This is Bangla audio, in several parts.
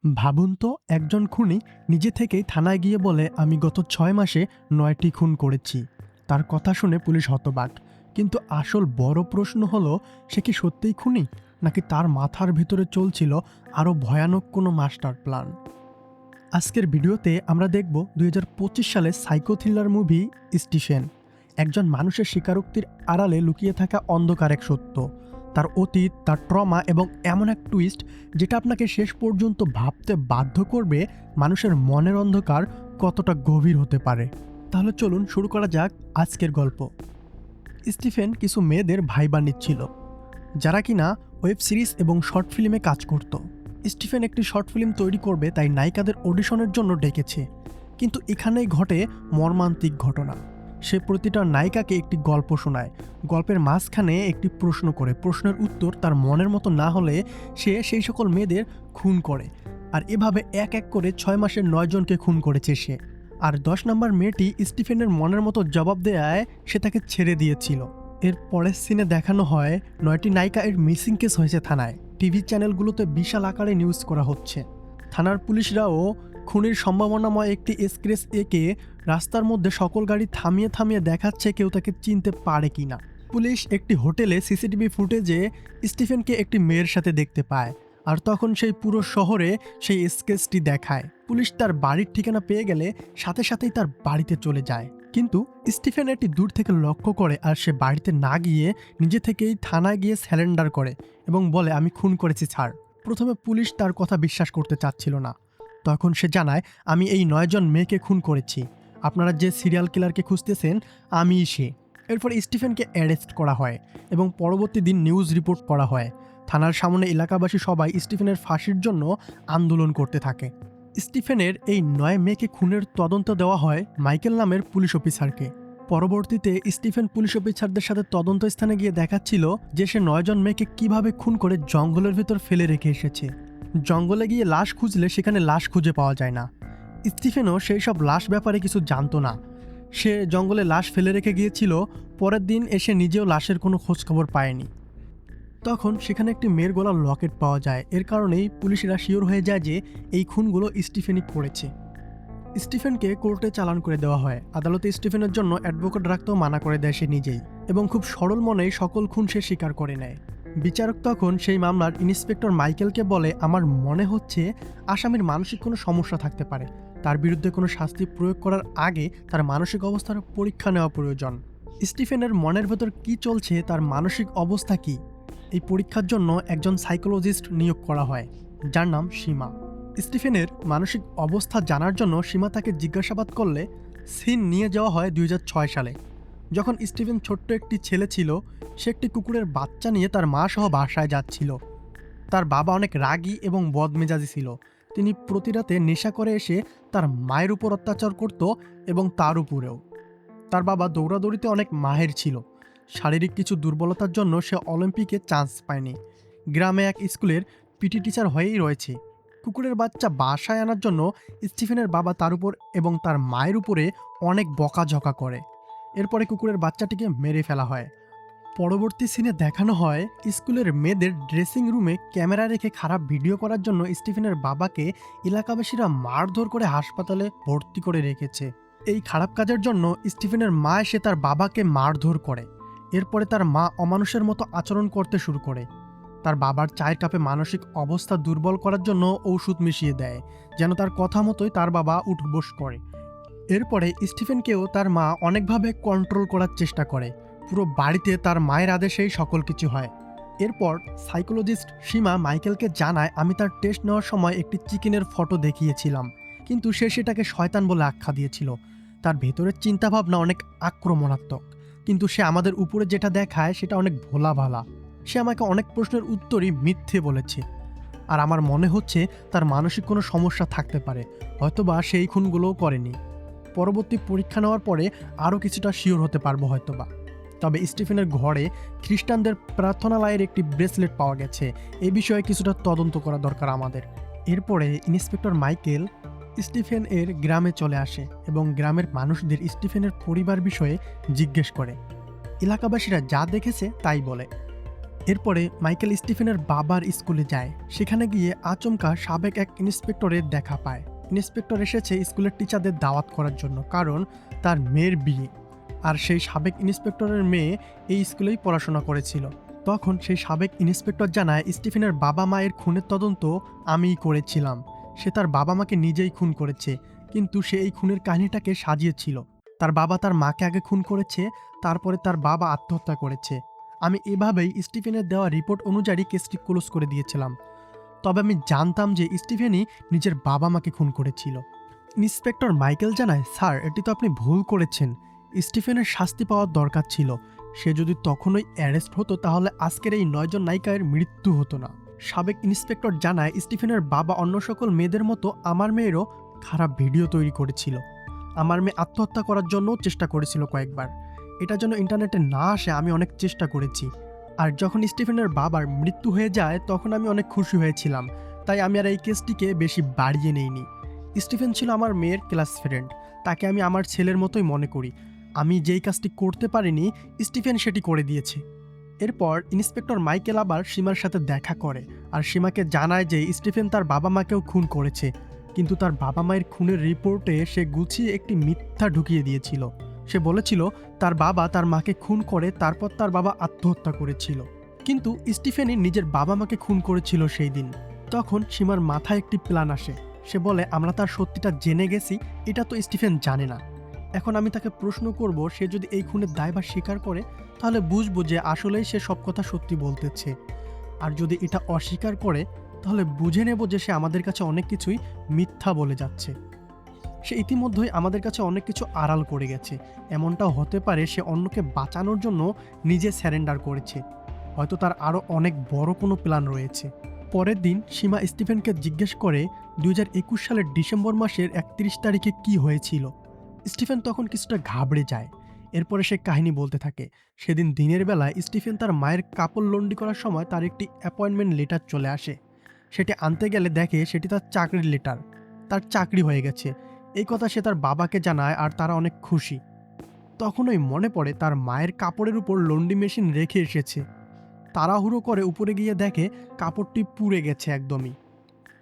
ভাবুন তো, একজন খুনি নিজে থেকেই থানায় গিয়ে বলে আমি গত ৬ মাসে ৯টি খুন করেছি। তার কথা শুনে পুলিশ হতবাক। কিন্তু আসল বড় প্রশ্ন হলো, সে কি সত্যিই খুনি, নাকি তার মাথার ভিতরে চলছিল আরও ভয়ানক কোনো মাস্টার প্ল্যান? আজকের ভিডিওতে আমরা দেখব ২০২৫ সালে সাইকো থ্রিলার মুভি স্টিফেন। একজন মানুষের স্বীকারোক্তির আড়ালে লুকিয়ে থাকা অন্ধকার এক সত্য, তার অতীত, তার ট্রমা এবং এমন এক টুইস্ট যেটা আপনাকে শেষ পর্যন্ত ভাবতে বাধ্য করবে মানুষের মনের অন্ধকার কতটা গভীর হতে পারে। তাহলে চলুন শুরু করা যাক আজকের গল্প। স্টিফেন কিছু মেয়েদের ভাইবা নিচ্ছিল, যারা কিনা ওয়েব সিরিজ এবং শর্ট ফিল্মে কাজ করত। স্টিফেন একটি শর্ট ফিল্ম তৈরি করবে, তাই নায়িকাদের অডিশনের জন্য ডেকেছে। কিন্তু এখানেই ঘটে মর্মান্তিক ঘটনা। সে প্রতিটা নায়িকাকে একটি গল্প শোনায়, গল্পের মাঝখানে একটি প্রশ্ন করে, প্রশ্নের উত্তর তার মনের মতো না হলে সে সেই সকল মেয়েদের খুন করে। আর এভাবে এক এক করে ৬ মাসের ৯ জনকে খুন করেছে সে। আর ১০ নম্বর মেয়েটি স্টিফেনের মনের মতো জবাব দেয়ায় সে তাকে ছেড়ে দিয়েছিল। এর পরের সিনে দেখানো হয় ৯টি নায়িকা এর মিসিং কেস হয়েছে থানায়। টিভি চ্যানেলগুলোতে বিশাল আকারে নিউজ করা হচ্ছে। থানার পুলিশরাও খুনের সম্ভাবনাময় একটি স্ক্রেচ এঁকে রাস্তার মধ্যে সকল গাড়ি থামিয়ে থামিয়ে দেখাচ্ছে কেউ তাকে চিনতে পারে কিনা। পুলিশ একটি হোটেলে সিসিটিভি ফুটেজে স্টিফেনকে একটি মেয়ের সাথে দেখতে পায়, আর তখন সেই পুরো শহরে সেই স্কেচটি দেখায়। পুলিশ তার বাড়ির ঠিকানা পেয়ে গেলে সাথে সাথেই তার বাড়িতে চলে যায়। কিন্তু স্টিফেন এটি দূর থেকে লক্ষ্য করে, আর সে বাড়িতে না গিয়ে নিজে থেকেই থানায় গিয়ে স্যারেন্ডার করে এবং বলে আমি খুন করেছি স্যার। প্রথমে পুলিশ তার কথা বিশ্বাস করতে চাচ্ছিল না। তখন সে জানায় আমি এই ৯ জন মেয়েকে খুন করেছি, আপনারা যে সিরিয়াল কিলারকে খুঁজতেছেন আমিই সে। এরপর স্টিফেনকে অ্যারেস্ট করা হয় এবং পরবর্তী দিন নিউজ রিপোর্ট করা হয়। থানার সামনে এলাকাবাসী সবাই স্টিফেনের ফাঁসির জন্য আন্দোলন করতে থাকে। স্টিফেনের এই ৯ মেয়েকে খুনের তদন্ত দেওয়া হয় মাইকেল নামের পুলিশ অফিসারকে। পরবর্তীতে স্টিফেন পুলিশ অফিসারদের সাথে তদন্ত স্থানে গিয়ে দেখাচ্ছিল যে সে ৯ জন মেয়েকে কিভাবে খুন করে জঙ্গলের ভিতর ফেলে রেখে এসেছে। জঙ্গলে গিয়ে লাশ খুঁজলে সেখানে লাশ খুঁজে পাওয়া যায় না। স্টিফেনও সেই সব লাশ ব্যাপারে কিছু জানতো না। সে জঙ্গলে লাশ ফেলে রেখে গিয়েছিল, পরের দিন এসে নিজেও লাশের কোনো খোঁজখবর পায়নি। তখন সেখানে একটি মেয়ের গলার লকেট পাওয়া যায়। এর কারণেই পুলিশরা শিওর হয়ে যায় যে এই খুনগুলো স্টিফেনই করেছে। স্টিফেনকে কোর্টে চালান করে দেওয়া হয়। আদালতে স্টিফেনের জন্য অ্যাডভোকেট রাখতেও মানা করে দেয় সে নিজেই, এবং খুব সরল মনেই সকল খুন সে স্বীকার করে নেয়। বিচারক তখন সেই মামলার ইন্সপেক্টর মাইকেলকে বলে আমার মনে হচ্ছে আসামির মানসিক কোনো সমস্যা থাকতে পারে, তার বিরুদ্ধে কোনো শাস্তি প্রয়োগ করার আগে তার মানসিক অবস্থার পরীক্ষা নেওয়া প্রয়োজন। স্টিফেনের মনের ভেতর কি চলছে, তার মানসিক অবস্থা কি, এই পরীক্ষার জন্য একজন সাইকোলজিস্ট নিয়োগ করা হয়, যার নাম সীমা। স্টিফেনের মানসিক অবস্থা জানার জন্য সীমা তাকে জিজ্ঞাসাবাদ করলে সিন নিয়ে যাওয়া হয় ২০০৬ সালে, যখন স্টিফেন ছোট্ট একটি ছেলে ছিল। সে একটি কুকুরের বাচ্চা নিয়ে তার মা সহ বাসায় যাচ্ছিল। তার বাবা অনেক রাগী এবং বদমেজাজি ছিল। তিনি প্রতি রাতে নেশা করে এসে তার মায়ের উপর অত্যাচার করত এবং তার উপরেও। তার বাবা দৌড়াদৌড়িতে অনেক মাহের ছিল। শারীরিক কিছু দুর্বলতার জন্য সে অলিম্পিকে চান্স পায়নি। গ্রামে এক স্কুলের পিটি টিচার হয়েই রয়েছে। কুকুরের বাচ্চা বাসায় আনার জন্য স্টিফেনের বাবা তার উপর এবং তার মায়ের উপরে অনেক বকাঝকা করে। এরপরে কুকুরের বাচ্চাটিকে মেরে ফেলা হয়। পরবর্তী সিনে দেখানো হয় স্কুলের মেয়েদের ড্রেসিং রুমে ক্যামেরা রেখে খারাপ ভিডিও করার জন্য স্টিফেনের বাবাকে এলাকাবাসীরা মারধর করে হাসপাতালে ভর্তি করে রেখেছে। এই খারাপ কাজের জন্য স্টিফেনের মা এসে তার বাবাকে মারধর করে। এরপরে তার মা অমানুষের মতো আচরণ করতে শুরু করে। তার বাবার চায়ের কাপে মানসিক অবস্থা দুর্বল করার জন্য ঔষধ মিশিয়ে দেয়, যেন তার কথা মতোই তার বাবা উঠবোস করে। এরপরে স্টিফেনকেও তার মা অনেকভাবে কন্ট্রোল করার চেষ্টা করে। পুরো বাড়িতে তার মায়ের আদেশেই সকল কিছু হয়। এরপর সাইকোলজিস্ট সীমা মাইকেলকে জানায় আমি তার টেস্ট নেওয়ার সময় একটি চিকেনের ফটো দেখিয়েছিলাম, কিন্তু সে সেটাকে শয়তান বলে আখ্যা দিয়েছিল। তার ভেতরের চিন্তাভাবনা অনেক আক্রমণাত্মক, কিন্তু সে আমাদের উপরে যেটা দেখায় সেটা অনেক ভোলা ভালা। সে আমাকে অনেক প্রশ্নের উত্তরই মিথ্যে বলেছে। আর আমার মনে হচ্ছে তার মানসিক কোনো সমস্যা থাকতে পারে, হয়তোবা সেই খুনগুলোও করেনি। পরবর্তী পরীক্ষা নেওয়ার পরে আরও কিছুটা শিওর হতে পারবো হয়তোবা। তবে স্টিফেনের ঘরে খ্রিস্টানদের প্রার্থনালয়ের একটি ব্রেসলেট পাওয়া গেছে। এই বিষয়ে কিছুটা তদন্ত করা দরকার আমাদের। এরপরে ইন্সপেক্টর মাইকেল স্টিফেন এর গ্রামে চলে আসে এবং গ্রামের মানুষদের স্টিফেনের পরিবার বিষয়ে জিজ্ঞেস করে। এলাকাবাসীরা যা দেখেছে তাই বলে। এরপরে মাইকেল স্টিফেনের বাবার স্কুলে যায়। সেখানে গিয়ে আচমকা সাবেক এক ইন্সপেক্টরের দেখা পায়। ইন্সপেক্টর এসেছে স্কুলের টিচারদের দাওয়াত করার জন্য, কারণ তার মেয়ের বিয়ে। আর সেই সাবেক ইন্সপেক্টরের মেয়ে এই স্কুলেই পড়াশোনা করেছিল। তখন সেই সাবেক ইন্সপেক্টর জানায় স্টিফেনের বাবা মায়ের খুনের তদন্ত আমিই করেছিলাম। সে তার বাবা মাকে নিজেই খুন করেছে, কিন্তু সে এই খুনের কাহিনীটাকে সাজিয়েছিল। তার বাবা তার মাকে আগে খুন করেছে, তারপরে তার বাবা আত্মহত্যা করেছে। আমি এভাবেই স্টিফেনের দেওয়া রিপোর্ট অনুযায়ী কেসটি ক্লোজ করে দিয়েছিলাম। তবে আমি জানতাম যে স্টিফেনই নিজের বাবা মাকে খুন করেছিল। ইন্সপেক্টর মাইকেল জানায়, স্যার, এটি তো আপনি ভুল করেছেন। স্টিফেনের শাস্তি পাওয়ার দরকার ছিল। সে যদি তখনই অ্যারেস্ট হতো তাহলে আজকের এই 9 জন নায়িকার মৃত্যু হতো না। সাবেক ইন্সপেক্টর জানায় স্টিফেনের বাবা অন্য সকল মেয়েদের মতো আমার মেয়েরও খারাপ ভিডিও তৈরি করেছিল। আমার মেয়ে আত্মহত্যা করার জন্যও চেষ্টা করেছিল কয়েকবার। এটা যেন ইন্টারনেটে না আসে আমি অনেক চেষ্টা করেছি। আর যখন স্টিফেনের বাবার মৃত্যু হয়ে যায় তখন আমি অনেক খুশি হয়েছিলাম, তাই আমি আর এই কেসটিকে বেশি বাড়িয়ে নেইনি। স্টিফেন ছিল আমার মেয়ের ক্লাস ফ্রেন্ড, তাকে আমি আমার ছেলের মতোই মনে করি। আমি যেই কাজটি করতে পারিনি স্টিফেন সেটি করে দিয়েছে। এরপর ইন্সপেক্টর মাইকেল আবার সীমার সাথে দেখা করে আর সীমাকে জানায় যে স্টিফেন তার বাবা মাকেও খুন করেছে, কিন্তু তার বাবা মায়ের খুনের রিপোর্টে সে গুছিয়ে একটি মিথ্যা ঢুকিয়ে দিয়েছিল। সে বলেছিল তার বাবা তার মাকে খুন করে তারপর তার বাবা আত্মহত্যা করেছিল, কিন্তু স্টিফেনই নিজের বাবা মাকে খুন করেছিল সেই দিন। তখন সীমার মাথায় একটি প্ল্যান আসে। সে বলে, আমরা তার সত্যিটা জেনে গেছি, এটা তো স্টিফেন জানে না। এখন আমি তাকে প্রশ্ন করব, সে যদি এই খুনের দায়ভার স্বীকার করে তাহলে বুঝবো যে আসলেই সে সব কথা সত্যি বলতেছে। আর যদি এটা অস্বীকার করে তাহলে বুঝে নেব যে সে আমাদের কাছে অনেক কিছুই মিথ্যা বলে যাচ্ছে। সে ইতিমধ্যেই আমাদের কাছে অনেক কিছু আড়াল করে গেছে। এমনটাও হতে পারে সে অন্যকে বাঁচানোর জন্য নিজে স্যারেন্ডার করেছে। হয়তো তার আরও অনেক বড় কোনো প্ল্যান রয়েছে। পরের দিন সীমা স্টিফেনকে জিজ্ঞেস করে 2021 সালের ডিসেম্বর মাসের 31 তারিখে কি হয়েছিল। স্টিফেন তখন কিছুটা ঘাবড়ে যায়। এরপরে সে কাহিনী বলতে থাকে। সেদিন দিনের বেলায় স্টিফেন তার মায়ের কাপড় লন্ড্রি করার সময় তার একটি অ্যাপয়েন্টমেন্ট লেটার চলে আসে। সেটি আনতে গেলে দেখে সেটি তার চাকরির লেটার। তার চাকরি হয়ে গেছে এই কথা সে তার বাবাকে জানায় আর তারা অনেক খুশি। তখনই মনে পড়ে তার মায়ের কাপড়ের উপর লন্ড্রি মেশিন রেখে এসেছে। তাড়াহুড়ো করে উপরে গিয়ে দেখে কাপড়টি পুড়ে গেছে একদমই।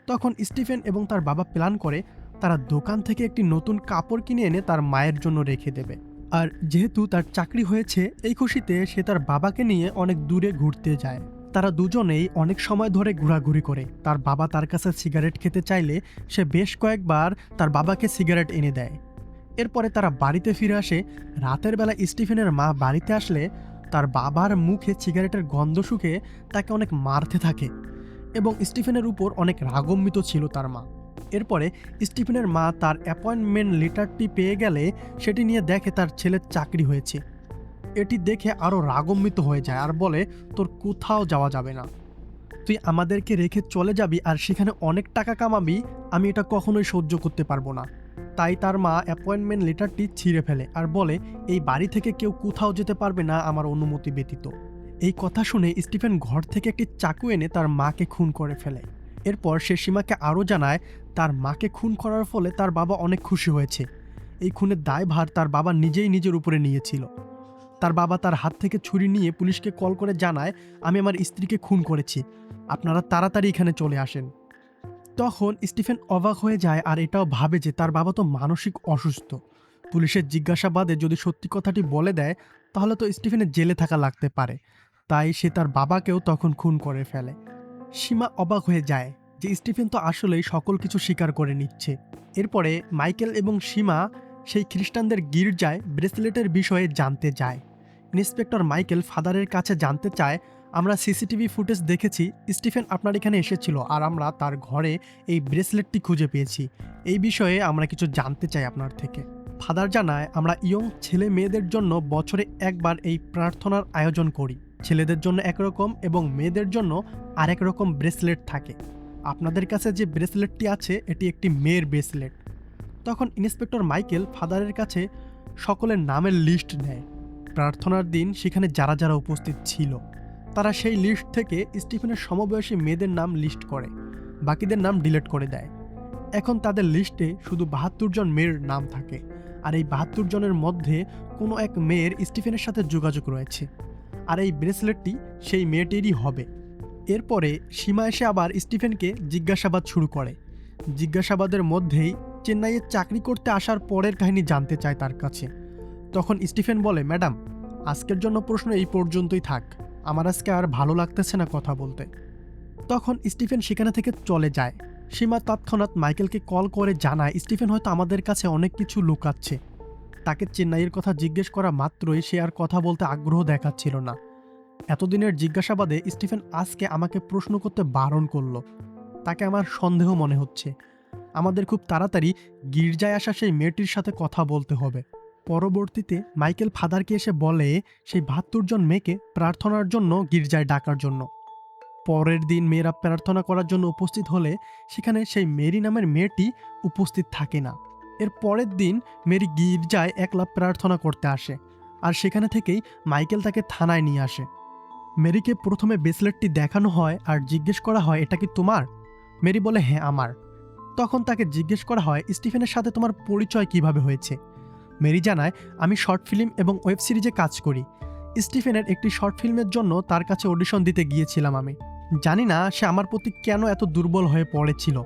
তখন স্টিফেন এবং তার বাবা প্ল্যান করে তারা দোকান থেকে একটি নতুন কাপড় কিনে এনে তার মায়ের জন্য রেখে দেবে। আর যেহেতু তার চাকরি হয়েছে এই খুশিতে সে তার বাবাকে নিয়ে অনেক দূরে ঘুরতে যায়। তারা দুজনেই অনেক সময় ধরে ঘোরাঘুরি করে। তার বাবা তার কাছে সিগারেট খেতে চাইলে সে বেশ কয়েকবার তার বাবাকে সিগারেট এনে দেয়। এরপরে তারা বাড়িতে ফিরে আসে। রাতের বেলা স্টিফেনের মা বাড়িতে আসলে তার বাবার মুখে সিগারেটের গন্ধ শুকে তাকে অনেক মারতে থাকে এবং স্টিফেনের উপর অনেক রাগান্বিত ছিল তার মা। এরপরে স্টিফেনের মা তার অ্যাপয়েন্টমেন্ট লেটারটি পেয়ে গেলে সেটি নিয়ে দেখে তার ছেলের চাকরি হয়েছে। এটি দেখে আরও রাগান্বিত হয়ে যায় আর বলে, তোর কোথাও যাওয়া যাবে না, তুই আমাদেরকে রেখে চলে যাবি আর সেখানে অনেক টাকা কামাবি, আমি এটা কখনোই সহ্য করতে পারবো না। তাই তার মা অ্যাপয়েন্টমেন্ট লেটারটি ছিঁড়ে ফেলে আর বলে, এই বাড়ি থেকে কেউ কোথাও যেতে পারবে না আমার অনুমতি ব্যতীত। এই কথা শুনে স্টিফেন ঘর থেকে একটি চাকু এনে তার মাকে খুন করে ফেলে। এরপর সে সীমাকে আরও জানায় তার মাকে খুন করার ফলে তার বাবা অনেক খুশি হয়েছে। এই খুনের দায়ভার তার বাবা নিজেই নিজের উপরে নিয়েছিল। তার বাবা তার হাত থেকে ছুরি নিয়ে পুলিশকে কল করে জানায়, আমি আমার স্ত্রীকে খুন করেছি, আপনারা তাড়াতাড়ি এখানে চলে আসেন। তখন স্টিফেন অবাক হয়ে যায় আর এটাও ভাবে যে তার বাবা তো মানসিক অসুস্থ। পুলিশের জিজ্ঞাসাবাদে যদি সত্যি কথাটি বলে দেয় তাহলে তো স্টিফেনের জেলে থাকা লাগতে পারে। তাই সে তার বাবাকেও তখন খুন করে ফেলে। সীমা অবাক হয়ে যায় যে স্টিফেন তো আসলেই সকল কিছু স্বীকার করে নিচ্ছে। এরপরে মাইকেল এবং সীমা সেই খ্রিস্টানদের গির্জায় ব্রেসলেটের বিষয়ে জানতে যায়। ইন্সপেক্টর মাইকেল ফাদারের কাছে জানতে চায়, আমরা সিসিটিভি ফুটেজ দেখেছি, স্টিফেন আপনার এখানে এসেছিল আর আমরা তার ঘরে এই ব্রেসলেটটি খুঁজে পেয়েছি। এই বিষয়ে আমরা কিছু জানতে চাই আপনার থেকে। ফাদার জানায়, আমরা ইয়ং ছেলে মেয়েদের জন্য বছরে একবার এই প্রার্থনার আয়োজন করি। ছেলেদের জন্য একরকম এবং মেয়েদের জন্য আরেক রকম ব্রেসলেট থাকে। আপনাদের কাছে যে ব্রেসলেটটি আছে এটি একটি মেয়ের ব্রেসলেট। তখন ইন্সপেক্টর মাইকেল ফাদারের কাছে সকলের নামের লিস্ট নেয়। প্রার্থনার দিন সেখানে যারা যারা উপস্থিত ছিল তারা সেই লিস্ট থেকে স্টিফেনের সমবয়সী মেয়েদের নাম লিস্ট করে, বাকিদের নাম ডিলিট করে দেয়। এখন তাদের লিস্টে শুধু 72 জন মেয়ের নাম থাকে আর এই 72 জনের মধ্যে কোনো এক মেয়ের স্টিফেনের সাথে যোগাযোগ রয়েছে। আর এই ব্রেসলেটটি সেই মেয়েটিরই হবে। এরপরে সীমা এসে আবার স্টিফেনকে জিজ্ঞাসাবাদ শুরু করে। জিজ্ঞাসাবাদের মধ্যেই চেন্নাইয়ে চাকরি করতে আসার পরের কাহিনী জানতে চায় তার কাছে। তখন স্টিফেন বলে, ম্যাডাম, আজকের জন্য প্রশ্ন এই পর্যন্তই থাক, আমার আজকে আর ভালো লাগতেছে না কথা বলতে। তখন স্টিফেন সেখানে থেকে চলে যায়। সীমা তৎক্ষণাৎ মাইকেলকে কল করে জানায় স্টিফেন হয়তো আমাদের কাছে অনেক কিছু লুকাচ্ছে। তাকে চেন্নাইয়ের কথা জিজ্ঞেস করা মাত্রই সে আর কথা বলতে আগ্রহ দেখাচ্ছিল না। এতদিনের জিজ্ঞাসাবাদে স্টিফেন আজকে আমাকে প্রশ্ন করতে বারণ করলো। তাকে আমার সন্দেহ মনে হচ্ছে। আমাদের খুব তাড়াতাড়ি গির্জায় আসা সেই মেয়েটির সাথে কথা বলতে হবে। পরবর্তীতে মাইকেল ফাদারকে এসে বলে সেই ৭২ জন মেয়েকে প্রার্থনার জন্য গির্জায় ডাকার জন্য। পরের দিন মেয়েরা প্রার্থনা করার জন্য উপস্থিত হলে সেখানে সেই মেরি নামের মেয়েটি উপস্থিত থাকে না। এর পরের দিন মেরি গির্জায় একলা প্রার্থনা করতে আসে, আর সেখানে থেকেই মাইকেল তাকে থানায় নিয়ে আসে। মেরিকে প্রথমে ব্রেসলেটটি দেখানো হয় আর জিজ্ঞেস করা হয়, এটা কি তোমার? মেরি বলে, হ্যাঁ আমার। তখন তাকে জিজ্ঞেস করা হয়, স্টিফেনের সাথে তোমার পরিচয় কিভাবে হয়েছে? মেরি জানায়, আমি শর্ট ফিল্ম এবং ওয়েব সিরিজে কাজ করি। স্টিফেনের একটি শর্ট ফিল্মের জন্য তার কাছে অডিশন দিতে গিয়েছিলাম আমি। জানি না সে আমার প্রতি কেন এত দুর্বল হয়ে পড়েছিল।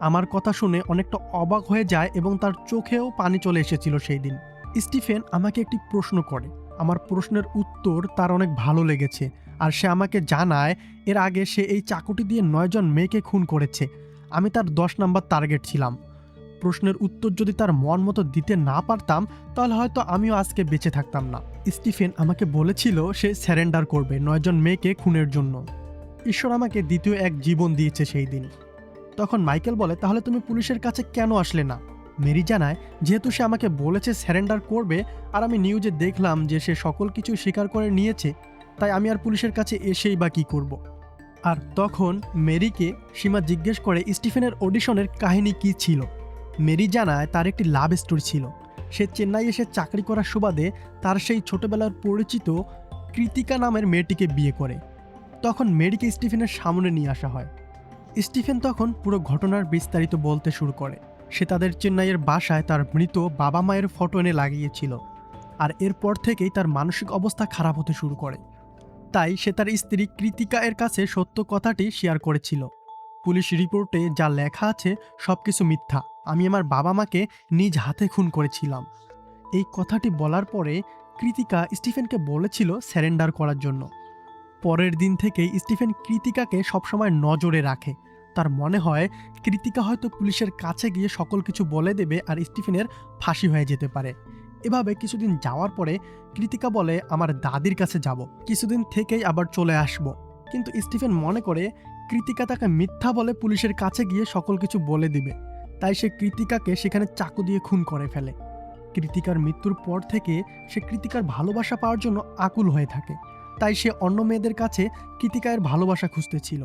আমার কথা শুনে অনেকটা অবাক হয়ে যায় এবং তার চোখেও পানি চলে এসেছিল সেই দিন। স্টিফেন আমাকে একটি প্রশ্ন করে। আমার প্রশ্নের উত্তর তার অনেক ভালো লেগেছে, আর সে আমাকে জানায় এর আগে সে এই চাকুটি দিয়ে ৯ জন মেয়েকে খুন করেছে। আমি তার ১০ নাম্বার টার্গেট ছিলাম। প্রশ্নের উত্তর যদি তার মন মতো দিতে না পারতাম তাহলে হয়তো আমিও আজকে বেঁচে থাকতাম না। স্টিফেন আমাকে বলেছিল সে স্যারেন্ডার করবে ৯ জন মেয়েকে খুনের জন্য। ঈশ্বর আমাকে দ্বিতীয় এক জীবন দিয়েছে সেই দিন। তখন মাইকেল বলে, তাহলে তুমি পুলিশের কাছে কেন আসলে না? মেরি জানায়, যেহেতু সে আমাকে বলেছে স্যারেন্ডার করবে আর আমি নিউজে দেখলাম যে সে সকল কিছু স্বীকার করে নিয়েছে, তাই আমি আর পুলিশের কাছে এসেই বা কী করব। আর তখন মেরিকে সীমা জিজ্ঞেস করে স্টিফেনের অডিশনের কাহিনী কী ছিল। মেরি জানায় তার একটি লাভ স্টোরি ছিল। সে চেন্নাই এসে চাকরি করার সুবাদে তার সেই ছোটবেলার পরিচিত কৃতিকা নামের মেয়েটিকে বিয়ে করে। তখন মেরিকে স্টিফেনের সামনে নিয়ে আসা হয়। স্টিফেন তখন পুরো ঘটনার বিস্তারিত বলতে শুরু করে। সে তাদের চেন্নাইয়ের বাসায় তার মৃত বাবা মায়ের ফটো এনে লাগিয়েছিল, আর এরপর থেকেই তার মানসিক অবস্থা খারাপ হতে শুরু করে। তাই সে তার স্ত্রী কৃতিকা এর কাছে সত্য কথাটি শেয়ার করেছিল। পুলিশ রিপোর্টে যা লেখা আছে সবকিছু মিথ্যা, আমি আমার বাবা মাকে নিজ হাতে খুন করেছিলাম। এই কথাটি বলার পরে কৃতিকা স্টিফেনকে বলেছিল স্যারেন্ডার করার জন্য। পরের দিন থেকেই স্টিফেন কৃতিকাকে সবসময় নজরে রাখে। তার মনে হয় কৃতিকা হয়তো পুলিশের কাছে গিয়ে সকল কিছু বলে দেবে আর স্টিফেনের ফাঁসি হয়ে যেতে পারে। এভাবে কিছুদিন যাওয়ার পরে কৃতিকা বলে, আমার দাদির কাছে যাব, কিছুদিন থেকেই আবার চলে আসব। কিন্তু স্টিফেন মনে করে কৃতিকা তাকে মিথ্যা বলে পুলিশের কাছে গিয়ে সকল কিছু বলে দিবে, তাই সে কৃতিকাকে সেখানে চাকু দিয়ে খুন করে ফেলে। কৃতিকার মৃত্যুর পর থেকে সে কৃতিকার ভালোবাসা পাওয়ার জন্য আকুল হয়ে থাকে, তাই সে অন্য মেয়েদের কাছে কৃতিকার ভালোবাসা খুঁজতেছিল।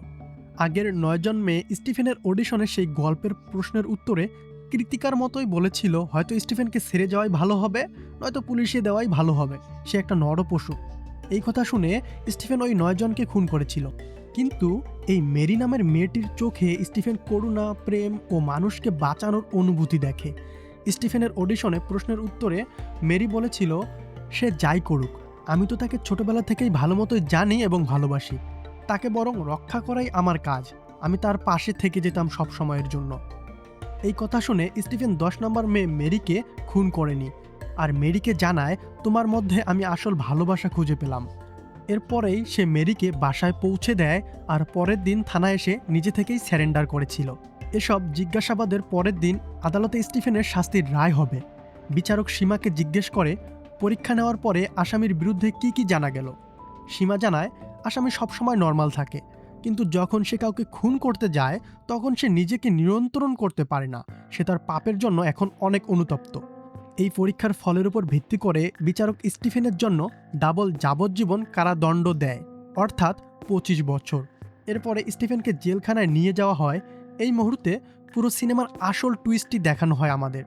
আগের ৯ জন মেয়ে স্টিফেনের অডিশনে সেই গল্পের প্রশ্নের উত্তরে কৃতিকার মতোই বলেছিল হয়তো স্টিফেনকে ছেড়ে যাওয়াই ভালো হবে, নয়তো পুলিশে দেওয়াই ভালো হবে, সে একটা নরপশু। এই কথা শুনে স্টিফেন ওই ৯ জনকে খুন করেছিল। কিন্তু এই মেরি নামের মেয়েটির চোখে স্টিফেন করুণা, প্রেম ও মানুষকে বাঁচানোর অনুভূতি দেখে। স্টিফেনের অডিশনে প্রশ্নের উত্তরে মেরি বলেছিল, সে যাই করুক, আমি তো তাকে ছোটবেলা থেকেই ভালো মতোই জানি এবং ভালোবাসি, তাকে বরং রক্ষা করাই আমার কাজ, আমি তার পাশে থেকে যেতাম সব সময়ের জন্য। এই কথা শুনে স্টিফেন ১০ নম্বর মেয়ে মেরিকে খুন করেনি, আর মেরিকে জানায়, তোমার মধ্যে আমি আসল ভালোবাসা খুঁজে পেলাম। এরপরেই সে মেরিকে বাসায় পৌঁছে দেয় আর পরের দিন থানায় এসে নিজে থেকেই স্যারেন্ডার করেছিল। এসব জিজ্ঞাসাবাদের পরের দিন আদালতে স্টিফেনের শাস্তির রায় হবে। বিচারক সীমাকে জিজ্ঞেস করে, পরীক্ষা নেওয়ার পরে আসামির বিরুদ্ধে কি কি জানা গেল? সীমা জানায়, আসামি সবসময় নর্মাল থাকে, কিন্তু যখন সে কাউকে খুন করতে যায় তখন সে নিজেকে নিয়ন্ত্রণ করতে পারে না। সে তার পাপের জন্য এখন অনেক অনুতপ্ত। এই পরীক্ষার ফলের উপর ভিত্তি করে বিচারক স্টিফেনের জন্য ডাবল যাবজ্জীবন কারাদণ্ড দেয়, অর্থাৎ ২৫ বছর। এরপরে স্টিফেনকে জেলখানায় নিয়ে যাওয়া হয়। এই মুহূর্তে পুরো সিনেমার আসল টুইস্টটি দেখানো হয় আমাদের।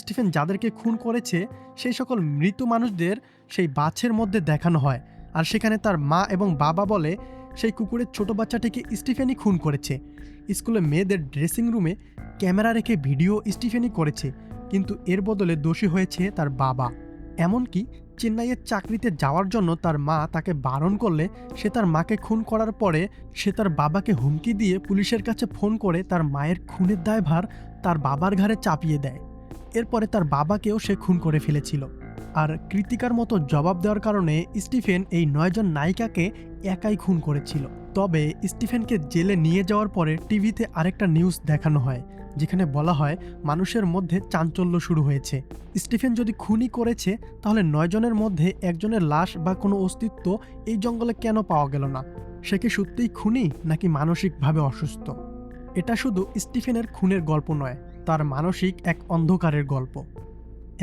স্টিফেন যাদেরকে খুন করেছে সেই সকল মৃত মানুষদের সেই বাছের মধ্যে দেখানো হয়, আর সেখানে তার মা এবং বাবা বলে সেই কুকুরের ছোট বাচ্চাটিকে স্টিফেনই খুন করেছে। স্কুলে মেয়েদের ড্রেসিং রুমে ক্যামেরা রেখে ভিডিও স্টিফেনই করেছে, কিন্তু এর বদলে দোষী হয়েছে তার বাবা। এমনকি চেন্নাইয়ের চাকরিতে যাওয়ার জন্য তার মা তাকে বারণ করলে সে তার মাকে খুন করার পরে সে তার বাবাকে হুমকি দিয়ে পুলিশের কাছে ফোন করে তার মায়ের খুনের দায়ভার তার বাবার ঘাড়ে চাপিয়ে দেয়। এরপরে তার বাবাকেও সে খুন করে ফেলেছিল। আর কৃতিকার মতো জবাব দেওয়ার কারণে স্টিফেন এই 9 জন নায়িকাকে একাই খুন করেছিল। তবে স্টিফেনকে জেলে নিয়ে যাওয়ার পরে টিভিতে আরেকটা নিউজ দেখানো হয়, যেখানে বলা হয় মানুষের মধ্যে চাঞ্চল্য শুরু হয়েছে। স্টিফেন যদি খুনই করেছে তাহলে 9 জনের মধ্যে একজনের লাশ বা কোনো অস্তিত্ব এই জঙ্গলে কেন পাওয়া গেল না? সে কি সত্যিই খুনি নাকি মানসিকভাবে অসুস্থ? এটা শুধু স্টিফেনের খুনের গল্প নয়, তার মানসিক এক অন্ধকারের গল্প।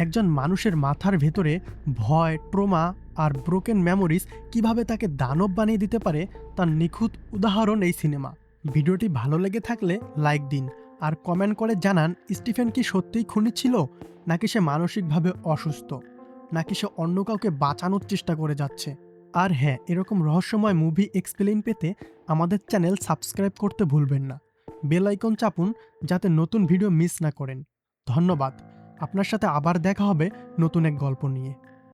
একজন মানুষের মাথার ভেতরে ভয়, ট্রমা আর ব্রোকেন মেমোরিজ কিভাবে তাকে দানব বানিয়ে দিতে পারে তার নিখুঁত উদাহরণ এই সিনেমা। ভিডিওটি ভালো লেগে থাকলে লাইক দিন আর কমেন্ট করে জানান স্টিফেন কি সত্যিই খুনি ছিল, নাকি সে মানসিকভাবে অসুস্থ, নাকি সে অন্য কাউকে বাঁচানোর চেষ্টা করে যাচ্ছে। আর হ্যাঁ, এরকম রহস্যময় মুভি এক্সপ্লেইন পেতে আমাদের চ্যানেল সাবস্ক্রাইব করতে ভুলবেন না। বেল আইকন চাপুন যাতে নতুন ভিডিও মিস না করেন। ধন্যবাদ। আপনার সাথে আবার দেখা হবে নতুন এক গল্প নিয়ে।